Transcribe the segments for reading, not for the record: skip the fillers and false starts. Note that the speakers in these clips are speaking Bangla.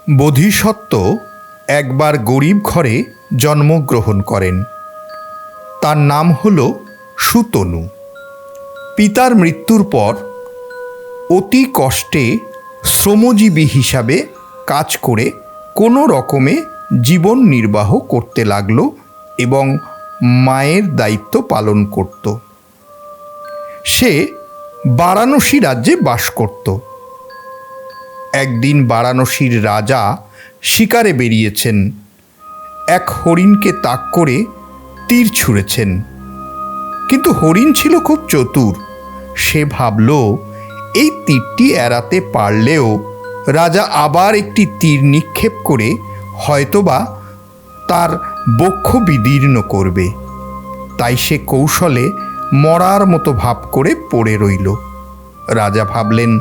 বোধিসত্ত্ব একবার গরিব ঘরে জন্মগ্রহণ করেন। তার নাম হল সুতনু। পিতার মৃত্যুর পর অতি কষ্টে শ্রমজীবী হিসাবে কাজ করে কোনো রকমে জীবন নির্বাহ করতে লাগলো এবং মায়ের দায়িত্ব পালন করত। সে বারাণসী রাজ্যে বাস করত। একদিন বারাণসীর রাজা শিকারে বেরিয়েছেন। এক হরিণকে তাক করে তীর ছুঁড়েছেন, কিন্তু হরিণ ছিল খুব চতুর। সে ভাবল এই তীরটি এড়াতে পারলেও রাজা আবার একটি তীর নিক্ষেপ করে হয়তোবা তার বক্ষ বিদীর্ণ করবে। তাই সে কৌশলে মরার মতো ভাব করে পড়ে রইল। রাজা ভাবলেন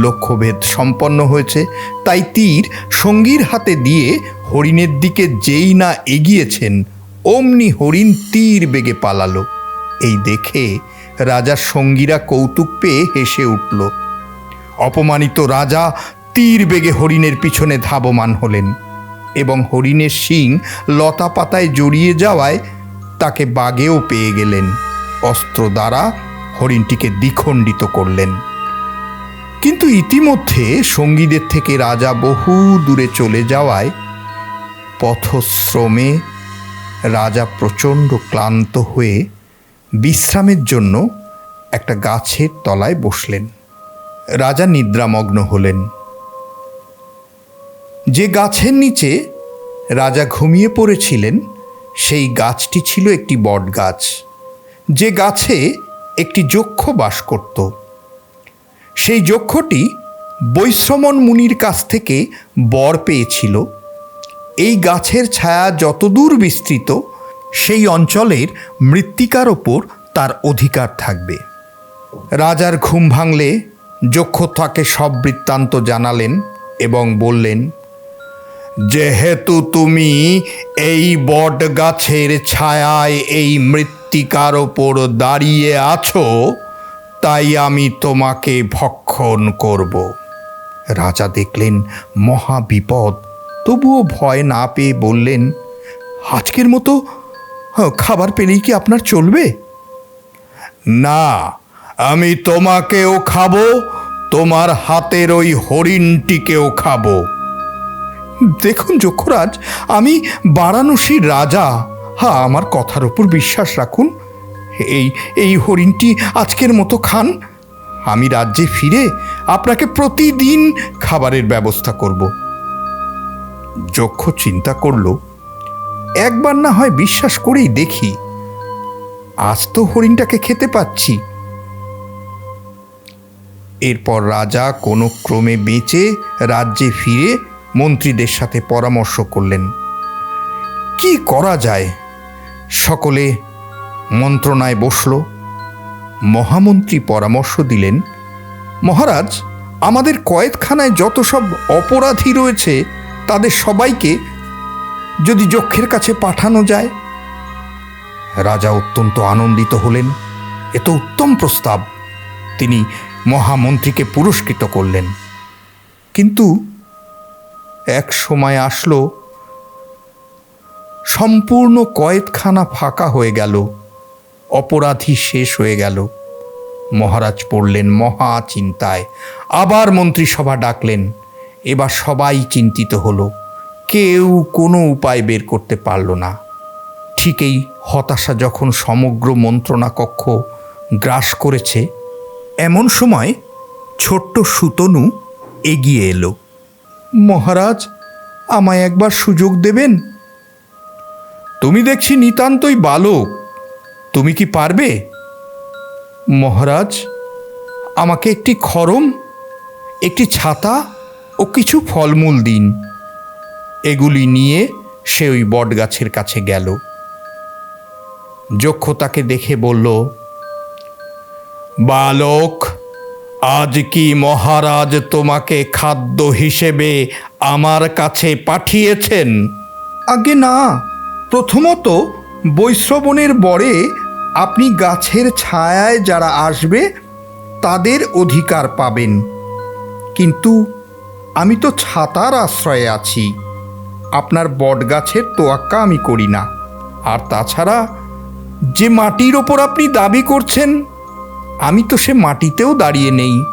লক্ষ্যভেদ সম্পন্ন হয়েছে, তাই তীর সঙ্গীর হাতে দিয়ে হরিণের দিকে যেই না এগিয়েছেন অমনি হরিণ তীর বেগে পালালো। এই দেখে রাজার সঙ্গীরা কৌতুক পেয়ে হেসে উঠল। অপমানিত রাজা তীর বেগে হরিণের পিছনে ধাবমান হলেন এবং হরিণের শিং লতা পাতায় জড়িয়ে যাওয়ায় তাকে বাগেও পেয়ে গেলেন। অস্ত্র দ্বারা হরিণটিকে দ্বিখণ্ডিত করলেন। কিন্তু ইতিমধ্যে সঙ্গীদের থেকে রাজা বহু দূরে চলে যাওয়ায় পথশ্রমে রাজা প্রচণ্ড ক্লান্ত হয়ে বিশ্রামের জন্য একটা গাছের তলায় বসলেন। রাজা নিদ্রামগ্ন হলেন। যে গাছের নিচে রাজা ঘুমিয়ে পড়েছিলেন সেই গাছটি ছিল একটি বট গাছ, যে গাছে একটি যক্ষ বাস করত। সেই যক্ষটি বৈশ্রমণ মুনির কাছ থেকে বর পেয়েছিল এই গাছের ছায়া যতদূর বিস্তৃত সেই অঞ্চলের মৃত্তিকার ওপর তার অধিকার থাকবে। রাজার ঘুম ভাঙলে যক্ষ তাকে সব বৃত্তান্ত জানালেন এবং বললেন, যেহেতু তুমি এই বট গাছের ছায়ায় এই মৃত্তিকার ওপর দাঁড়িয়ে আছো, তাই আমি তোমাকে ভক্ষণ করব। রাজা দেখলেন মহা বিপদ, তবুও ভয় না পেয়ে বললেন, আজকের মতো খাবার পেলেই কি আপনার চলবে? না, আমি তোমাকেও খাবো, তোমার হাতের ওই হরিণটিকেও খাবো। দেখুন যক্ষরাজ, আমি বারাণসীর রাজা, আমার কথার উপর বিশ্বাস রাখুন। এই হরিণটি আজকের মতো খান, আমি রাজ্যে ফিরে আপনাকে প্রতিদিন খাবারের ব্যবস্থা করব। যক্ষ চিন্তা করল, একবার না হয় বিশ্বাস করেই দেখি, আজ তো হরিণটাকে খেতে পাচ্ছি। এরপর রাজা কোনো ক্রমে বেঁচে রাজ্যে ফিরে মন্ত্রীদের সাথে পরামর্শ করলেন কি করা যায়। সকলে মন্ত্রণায় বসল। মহামন্ত্রী পরামর্শ দিলেন, মহারাজ, আমাদের কয়েদখানায় যত সব অপরাধী রয়েছে তাদের সবাইকে যদি যক্ষের কাছে পাঠানো যায়। রাজা অত্যন্ত আনন্দিত হলেন। এ তো উত্তম প্রস্তাব। তিনি মহামন্ত্রীকে পুরস্কৃত করলেন। কিন্তু এক সময় আসলো, সম্পূর্ণ কয়েদখানা ফাঁকা হয়ে গেল, অপরাধী শেষ হয়ে গেল। মহারাজ পড়লেন মহা চিন্তায়। আবার মন্ত্রিসভা ডাকলেন। এবার সবাই চিন্তিত হলো, কেউ কোনো উপায় বের করতে পারল না। ঠিক এই হতাশা যখন সমগ্র মন্ত্রণা কক্ষ গ্রাস করেছে, এমন সময় ছোট্ট সুতনু এগিয়ে এলো। মহারাজ, আমায় একবার সুযোগ দেবেন? তুমি দেখছি নিতান্তই বালক, তুমি কি পারবে? মহারাজ, আমাকে একটি খড়ম, একটি ছাতা ও কিছু ফলমূল দিন। এগুলি নিয়ে সে ওই বটগাছের কাছে গেল। যক্ষ তাকে দেখে বলল, বালক, আজ কি মহারাজ তোমাকে খাদ্য হিসেবে আমার কাছে পাঠিয়েছেন? আগে না, প্রথমত বৈশ্রবণের বরে আপনি গাছের ছায়ায় যারা আসবে তাদের অধিকার পাবেন, কিন্তু আমি তো ছাতার আশ্রয়ে আছি, আপনার বটগাছের তোয়াক্কা আমি করি না। আর তাছাড়া যে মাটির ওপর আপনি দাবি করছেন, আমি তো সে মাটিতেও দাঁড়িয়ে নেই।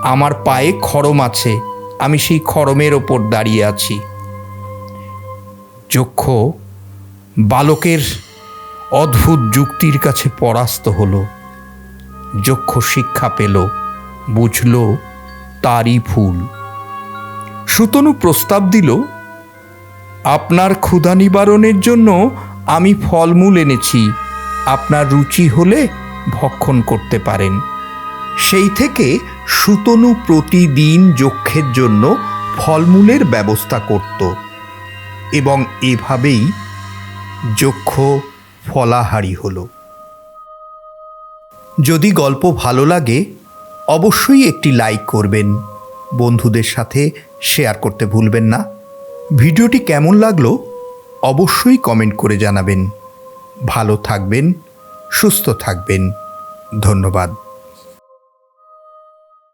আমার পায়ে খড়ম আছে, আমি সেই খড়মের ওপর দাঁড়িয়ে আছি। যক্ষ বালকের অদ্ভুত যুক্তির কাছে পরাস্ত হলো। যক্ষ শিক্ষা পেল, বুঝল তারই ভুল। সুতনু প্রস্তাব দিল, আপনার ক্ষুধা নিবারণের জন্য আমি ফলমূল এনেছি, আপনার রুচি হলে ভক্ষণ করতে পারেন। সেই থেকে সুতনু প্রতিদিন যক্ষের জন্য ফলমূলের ব্যবস্থা করত এবং এভাবেই যক্ষ ফলাহারি হলো। যদি গল্প ভালো লাগে অবশ্যই একটি লাইক করবেন, বন্ধুদের সাথে শেয়ার করতে ভুলবেন না। ভিডিওটি কেমন লাগলো অবশ্যই কমেন্ট করে জানাবেন। ভালো থাকবেন, সুস্থ থাকবেন। ধন্যবাদ।